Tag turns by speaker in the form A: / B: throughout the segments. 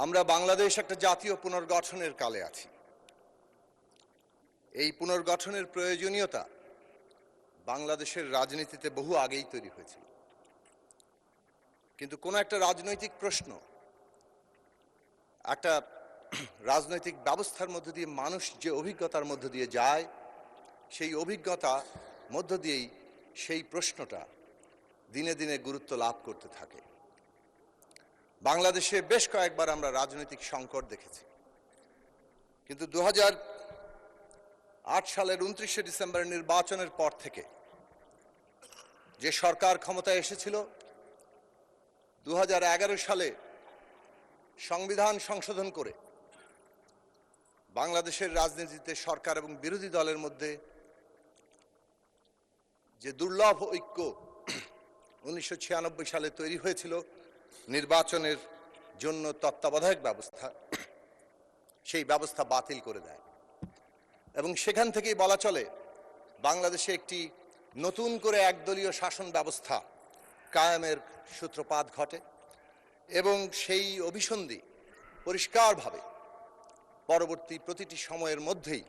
A: আমরা বাংলাদেশ একটা জাতীয় পুনর্গঠনের কালে আছি। এই পুনর্গঠনের প্রয়োজনীয়তা বাংলাদেশের রাজনীতিতে বহু আগেই তৈরি হয়েছিল, কিন্তু কোনো একটা রাজনৈতিক প্রশ্ন, একটা রাজনৈতিক ব্যবস্থার মধ্য দিয়ে মানুষ যে অভিজ্ঞতার মধ্য দিয়ে যায়, সেই অভিজ্ঞতা মধ্য দিয়েই সেই প্রশ্নটা দিনে দিনে গুরুত্ব লাভ করতে থাকে। বাংলাদেশে বেশ কয়েকবার আমরা রাজনৈতিক সংকট দেখেছি, কিন্তু 2008 সালের 29শে ডিসেম্বর নির্বাচনের পর থেকে যে সরকার ক্ষমতায় এসেছিল, 2011 সালে সংবিধান সংশোধন করে বাংলাদেশের রাজনীতিতে সরকার এবং বিরোধী দলের মধ্যে যে দুর্লভ ঐক্য 1996 সালে তৈরি হয়েছিল নির্বাচনের জন্য তত্ত্বাবধায়ক ব্যবস্থা, সেই ব্যবস্থা বাতিল করে দেয় এবং সেখান থেকেই বলা চলে বাংলাদেশে একটি নতুন করে একদলীয় শাসন ব্যবস্থা কায়েমের সূত্রপাত ঘটে এবং সেই অভিসন্ধি পরিষ্কারভাবে পরবর্তী প্রতিটি সময়ের মধ্যেই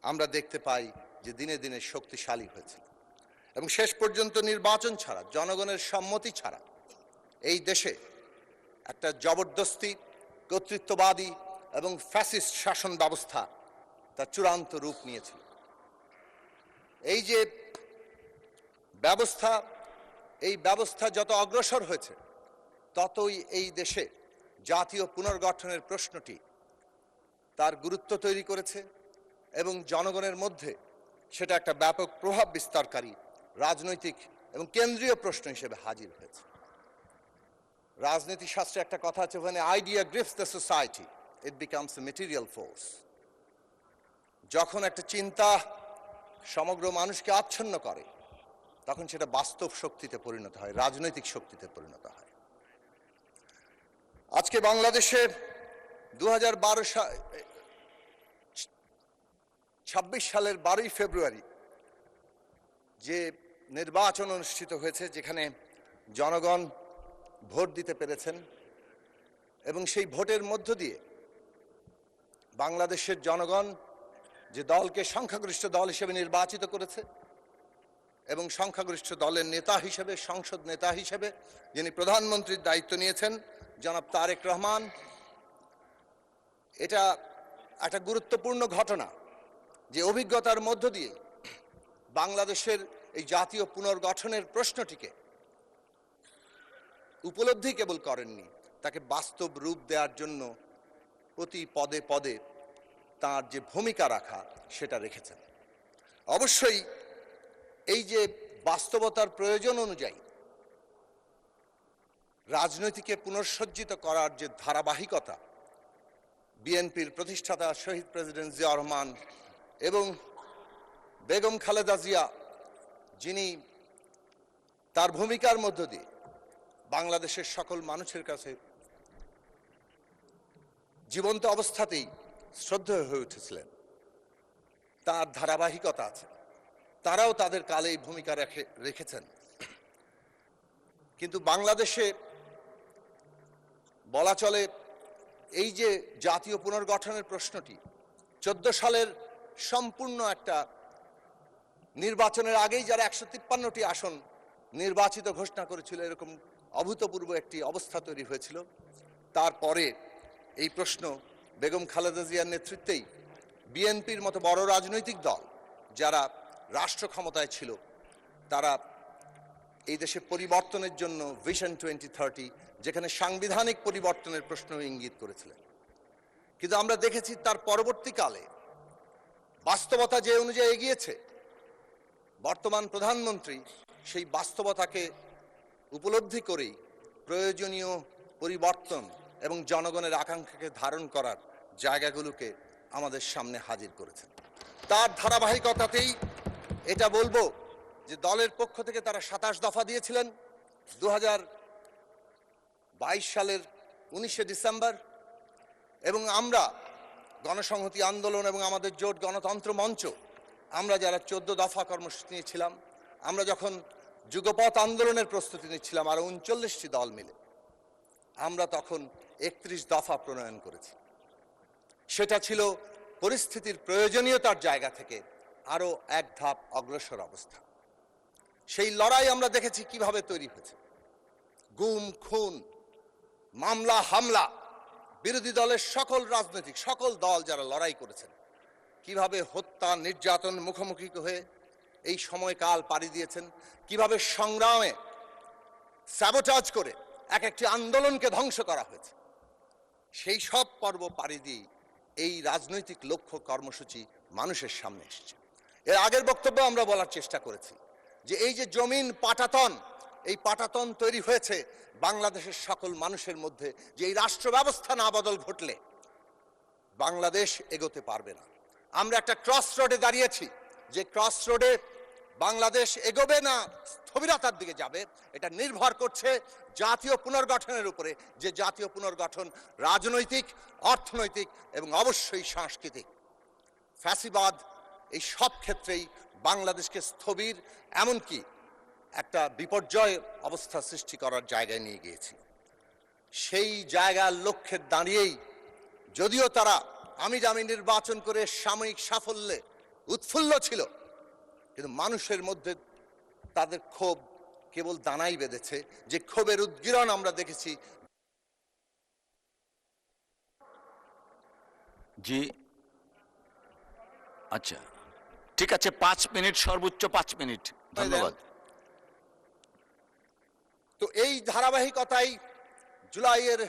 A: আমরা দেখতে পাই যে দিনে দিনে শক্তিশালী হয়েছে এবং শেষ পর্যন্ত নির্বাচন ছাড়া, জনগণের সম্মতি ছাড়া এই দেশে একটা জবরদস্তি, কর্তৃত্ববাদী এবং ফ্যাসিস্ট শাসন ব্যবস্থা তার চূড়ান্ত রূপ নিয়েছিল। এই যে ব্যবস্থা, এই ব্যবস্থা যত অগ্রসর হয়েছে ততই এই দেশে জাতীয় পুনর্গঠনের প্রশ্নটি তার গুরুত্ব তৈরি করেছে এবং জনগণের মধ্যে সেটা একটা ব্যাপক প্রভাব বিস্তারকারী রাজনৈতিক এবং কেন্দ্রীয় প্রশ্ন হিসেবে হাজির হয়েছে। রাজনীতি শাস্ত্রে একটা কথা আছে, when idea grips the society it becomes a material force। যখন একটা চিন্তা সমগ্র মানুষকে আচ্ছন্ন করে তখন সেটা বাস্তব শক্তিতে পরিণত হয়, রাজনৈতিক শক্তিতে পরিণত হয়। আজকে বাংলাদেশে 2026 সালের 12ই ফেব্রুয়ারি যে নির্বাচন অনুষ্ঠিত হয়েছে, যেখানে জনগণ ভোট দিতে পেরেছেন এবং সেই ভোটের মধ্য দিয়ে বাংলাদেশের জনগণ যে দলকে সংখ্যাগরিষ্ঠ দল হিসেবে নির্বাচিত করেছে এবং সংখ্যাগরিষ্ঠ দলের নেতা হিসেবে, সংসদ নেতা হিসেবে যিনি প্রধানমন্ত্রীর দায়িত্ব নিয়েছেন জনাব তারেক রহমান, এটা একটা গুরুত্বপূর্ণ ঘটনা যে অভিজ্ঞতার মধ্য দিয়ে বাংলাদেশের এই জাতীয় পুনর্গঠনের প্রশ্নটিকে উপলব্ধি কেবল করেননি, তাকে বাস্তব রূপ দেওয়ার জন্য প্রতি পদে পদে তার যে ভূমিকা রাখা সেটা রেখেছেন। অবশ্যই এই যে বাস্তবতার প্রয়োজন অনুযায়ী রাজনীতিকে পুনঃসজ্জিত করার যে ধারাবাহিকতা বিএনপির প্রতিষ্ঠাতা শহীদ প্রেসিডেন্ট জিয়া রহমান এবং বেগম খালেদা জিয়া, যিনি তার ভূমিকার মধ্য দিয়ে বাংলাদেশের সকল মানুষের কাছে জীবন্ত অবস্থাতেই শ্রদ্ধেয় হয়ে উঠেছিলেন, তার ধারাবাহিকতা আছে। তারাও তাদের কালে এই ভূমিকা রেখেছেন। কিন্তু বাংলাদেশে বলা চলে এই যে জাতীয় পুনর্গঠনের প্রশ্নটি 14 সালের সম্পূর্ণ একটা নির্বাচনের আগেই যারা 153টি আসন নির্বাচিত ঘোষণা করেছিল, এরকম অভূতপূর্ব একটি অবস্থা তৈরি হয়েছিল। তারপরে এই প্রশ্ন বেগম খালেদা জিয়ার নেতৃত্বেই বিএনপির মতো বড় রাজনৈতিক দল যারা রাষ্ট্র ক্ষমতায় ছিল, তারা এই দেশে পরিবর্তনের জন্য ভিশন 2030, যেখানে সাংবিধানিক পরিবর্তনের প্রশ্ন ইঙ্গিত করেছিলেন। কিন্তু আমরা দেখেছি তার পরবর্তীকালে বাস্তবতা যে অনুযায়ী এগিয়েছে, বর্তমান প্রধানমন্ত্রী সেই বাস্তবতাকে উপলব্ধি করেই প্রয়োজনীয় পরিবর্তন এবং জনগণের আকাঙ্ক্ষাকে ধারণ করার জায়গাগুলোকে আমাদের সামনে হাজির করেছেন। তার ধারাবাহিকতাতেই এটা বলবো যে দলের পক্ষ থেকে তারা 27 দফা দিয়েছিলেন 2022 সালের 19শে ডিসেম্বর, এবং আমরা গণসংহতি আন্দোলন এবং আমাদের জোট গণতন্ত্র মঞ্চ, আমরা যারা 14 দফা কর্মসূচি নিয়েছিলাম, আমরা যখন যুগপৎ আন্দোলনের প্রস্তুতি নিচ্ছিলাম, আর 39টি দল মিলে আমরা তখন 31 দফা প্রণয়ন করেছি। সেটা ছিল পরিস্থিতির প্রয়োজনীয়তার জায়গা থেকে আরো এক ধাপ অগ্রসর অবস্থা। সেই লড়াই আমরা দেখেছি কিভাবে তৈরি হয়েছে। গুম, খুন, মামলা, হামলা, বিরোধী দলের সকল দল যারা লড়াই করেছেন কিভাবে হত্যা, নির্যাতন মুখোমুখি হয়ে এই সময়কাল পাড়ি দিয়েছেন, কিভাবে সংগ্রামে স্যাবোটাজ করে এক একটি আন্দোলনকে ধ্বংস করা হয়েছে। সেই সব পর্ব পাড়ি দিয়ে এই রাজনৈতিক লক্ষ্য কর্মসূচি মানুষের সামনে এসেছে। এর আগের বক্তব্য আমরা বলার চেষ্টা করেছি যে এই যে জমিন পাটাতন, এই পাটাতন তৈরি হয়েছে বাংলাদেশের সকল মানুষের মধ্যে, যে এই রাষ্ট্র ব্যবস্থা না বদল ঘটলে বাংলাদেশ এগোতে পারবে না। আমরা একটা ক্রস রোডে দাঁড়িয়েছি, যে ক্রস রোডে বাংলাদেশ এগোবে না স্থবিরতার দিকে যাবে, এটা নির্ভর করছে জাতীয় পুনর্গঠনের উপরে, যে জাতীয় পুনর্গঠন রাজনৈতিক, অর্থনৈতিক এবং অবশ্যই সাংস্কৃতিক। ফ্যাসিবাদ এই সব ক্ষেত্রেই বাংলাদেশকে স্থবির, এমনকি একটা বিপর্যয় অবস্থা সৃষ্টি করার জায়গায় নিয়ে গিয়েছিল। সেই জায়গার লক্ষ্যে দাঁড়িয়েই যদিও তারা আমি নির্বাচন করে সাময়িক সাফল্যে উৎফুল্ল ছিল, কিন্তু মানুষের মধ্যে তাদের ক্ষোভ কেবল দানাই বেঁধেছে। যে ক্ষোভের উদ্গীরণ আমরা দেখেছি।
B: জি, আচ্ছা, ঠিক আছে, 5 মিনিট, সর্বোচ্চ 5 মিনিট, ধন্যবাদ।
A: তো এই ধারাবাহিকতাই জুলাইয়ের